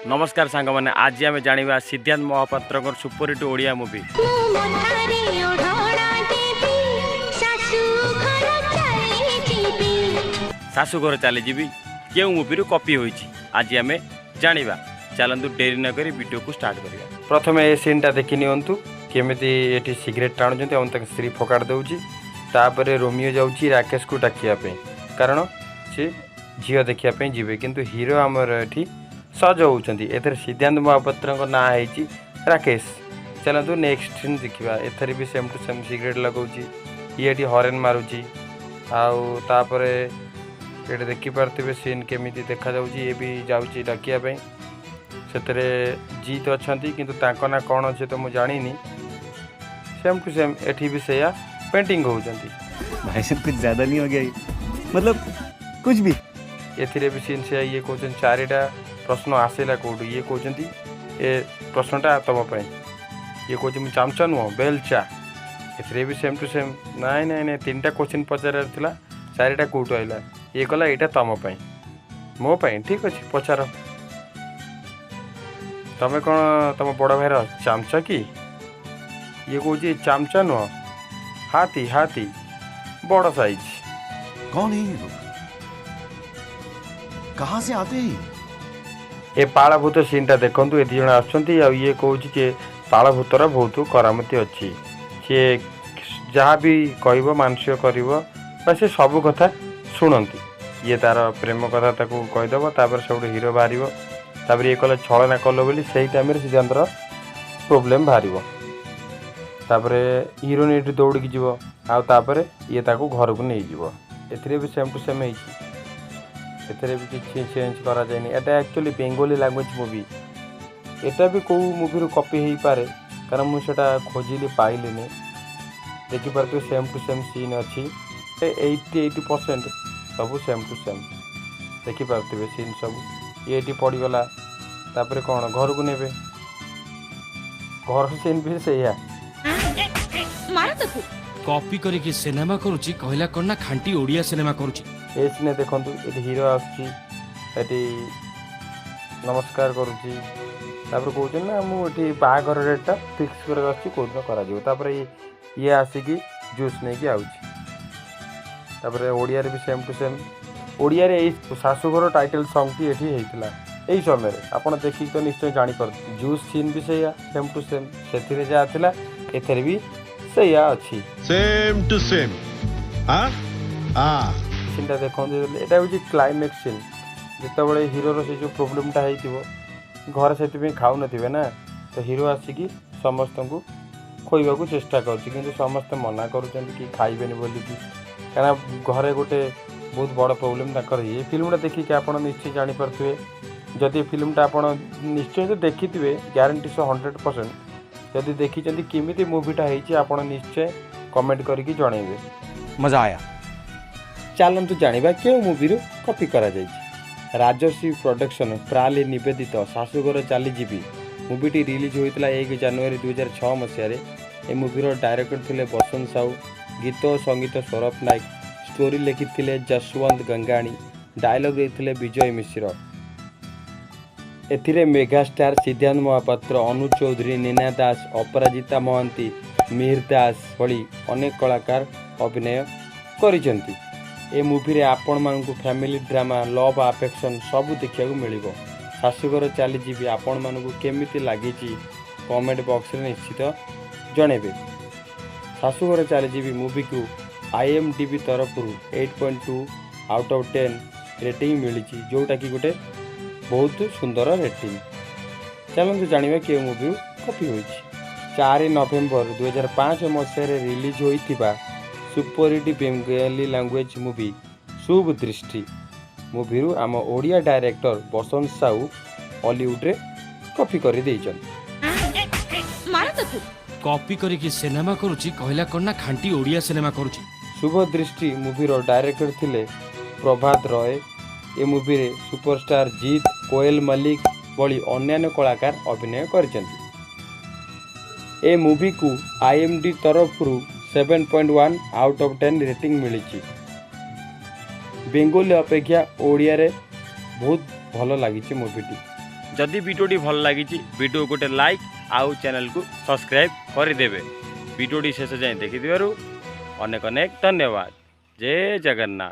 नमस्कार सांग मैंने आज आम जाना सिद्धांत महापात्र सुपरहिट ओडिया मूवी शाशुघर चली जी क्यों मूवी कॉपी होती आज आम जाना चलतु डेरी नक वीडियो को स्टार्ट करिया। प्रथम ए सीनटा देखी नियंतु केमिति एठी सिगरेट टाणुचंती और तक स्त्री फकाड़ दउची तापरे रोमियो जाउची राकेश को डाकिया पे कारण से झील देखिया पे जीवे किंतु हीरो आमर एठी सज होउचंती एथर सिद्धांत महापात्र ना है राकेश। चलतु नेक्स्ट सीन देखा एथर भी सेम टू सेम सिगरेट लगाऊँ ये हॉर्न मारुची आउे ये देखिपे सीन केमी देखा ये भी जाऊँगी डाकिया से जीत अच्छा किंतु तांको ना कौन अच्छे तो मुझे जानी सेम टू सेम एठी भी से पेंटिंग होती भाई साहब कुछ ज़्यादा नहीं हो गया मतलब कुछ भी एथिरे भी सीन से ये कहते चारिटा प्रश्न आसला कौटू ये कहते ए प्रश्नटा तुम ये कहे मुझे चामचा नुह बेल चा ए भी सेम टू सेम नाई नाई नाई तीन टा क्वेश्चन पचार चारिटा कौटू आइला ये कहला यहाँ तुम मो ठीक अच्छे पचार तमें कौन तुम बड़ भाईर चामचा कि ये कहे चामचा नुह हाथी हाथी बड़ साइज। कौन है ये लोग कहाँ से आते हैं ए पालभूत सीनटा देखु ये दिज ये कौच कि पालभूतर बहुत करामती अच्छी सी जहाँ भी कह मानसिक कर से सब कथा शुणती ये तार प्रेम कथा ताको कहीदेव तापर सब हीरो बाहर ये कल छलना कल बोली से टाइम सिद्धांत प्रोब्लेम बाहर तापर हिरोइन ये दौड़ की जीव आउे ये ताको घर को नहीं जीव ए भी सेम टू सेम एथे भी किसी चेंज करा जाए एटा एक्चुअली बेंगोली लैंग्वेज मूवी एटा भी कौ मूवी कॉपी हो पारे कारण मुझे खोजिली पाइली देखिपे सेम टू सेम सीन अच्छी 80% सब सेम टू सेम देखिपे सीन सब ये पड़गला तापर कौन घर को नेबे घर सीन भी से कॉपी करके सिनेमा करुची कहला करना खांटी ओडिया सिनेमा करुची ए सीने देखु ये हीरो आसटी नमस्कार करुच्ची कहते ना मुझे बाहाघर डेटा फिक्स कर ये आसिकी जूस नहीं कि आउे ओडिया भी same to same Odia Shashughar title song टी ये यही समय आपड़ देखिए तो निश्चय जापर जूस सीन भी से सेम टू सेम से जहाँ एथर भी से अच्छी सेम टू सेम सीनटा देखो यहाँ हूँ क्लाइमेक्स सीन जिते हीरोर से जो प्रोब्लेमटा हो घर से खाऊ नथिबे ना तो हीरो आसिकी समस्त को खोइबा को चेष्टा कर समस्ते मना करुँच कि खाइबेनि बोलिकी कहीं घरे गोटे बहुत बड़ प्रोब्लेम तक ये फिल्मटा देखिए आप निश्चय जापे जदि फिल्मटा आप निश्चय तो देखी थे ग्यारंटी 100% जदि देखी केमी मूवीटा आप निश्चय कमेंट करके जनइबे मज़ा आया। चलतु जाना क्यों मूवी कॉपी करा राजश्री प्रोडक्शन प्राली निवेदित शाशुघर चलीजी मूवीटी रिलीज होता 1 जनवरी 2006 मसीह। ए मूवीर डायरेक्टर थे बसंत साहू, गीत और संगीत सौरभ नायक, स्टोरी लिखि जसवंत गंगाणी, डायलॉग देते विजय मिश्र। एथिरे मेगास्टार सिद्धांत महापात्र, अनु चौधरी, नीना दास, अपराजिता महांती, मिहिर दास भली अनेक कलाकार अभिनय करिसेंती। ए मूवी रे आपण मानकु फैमिली ड्रामा लव अफेक्शन सब देखा मिल। शाशुघर चलीजी आपण मानकु केमिति लगी कमेंट बॉक्स रे निश्चित जनइबे। शाशुघर चलीजी मूवी को IMDb तरफ 8.2 आउट ऑफ 10 रेटिंग मिली जोटा कि गोटे बहुत सुंदर रेटिंग। चलते जाना कि मूवी कॉपी हो 4 नवेम्बर 2005 मसीह रिलीज होता सुपरहिट बेंगली लैंग्वेज मूवी शुभ दृष्टि मूवी आम ओडिया डायरेक्टर बसंत साहू हॉलीवुड रे कॉपी कर कॉपी करके सिनेमा करुची कहला करना खांटी ओडिया सिनेमा करुची। शुभ दृष्टि मूवीर डायरेक्टर थिले प्रभात रॉय। ए मूवी रे सुपरस्टार जीत, कोयल मलिक भली अन्य कलाकार अभिनय करिसेंती। ए मूवी को IMDb तरफ 7.1 आउट ऑफ 10 रेटिंग मिली। बेंगोली अपेक्षा ओडिया रे बहुत भल लगी मूवीटी। जदि वीडियोटी भल लगी वीडियो गोटे लाइक आउ चैनल को सब्सक्राइब करदेवे। वीडियोटी शेष जाए देखिथिबारु अनेक अनेक धन्यवाद। जय जगन्नाथ।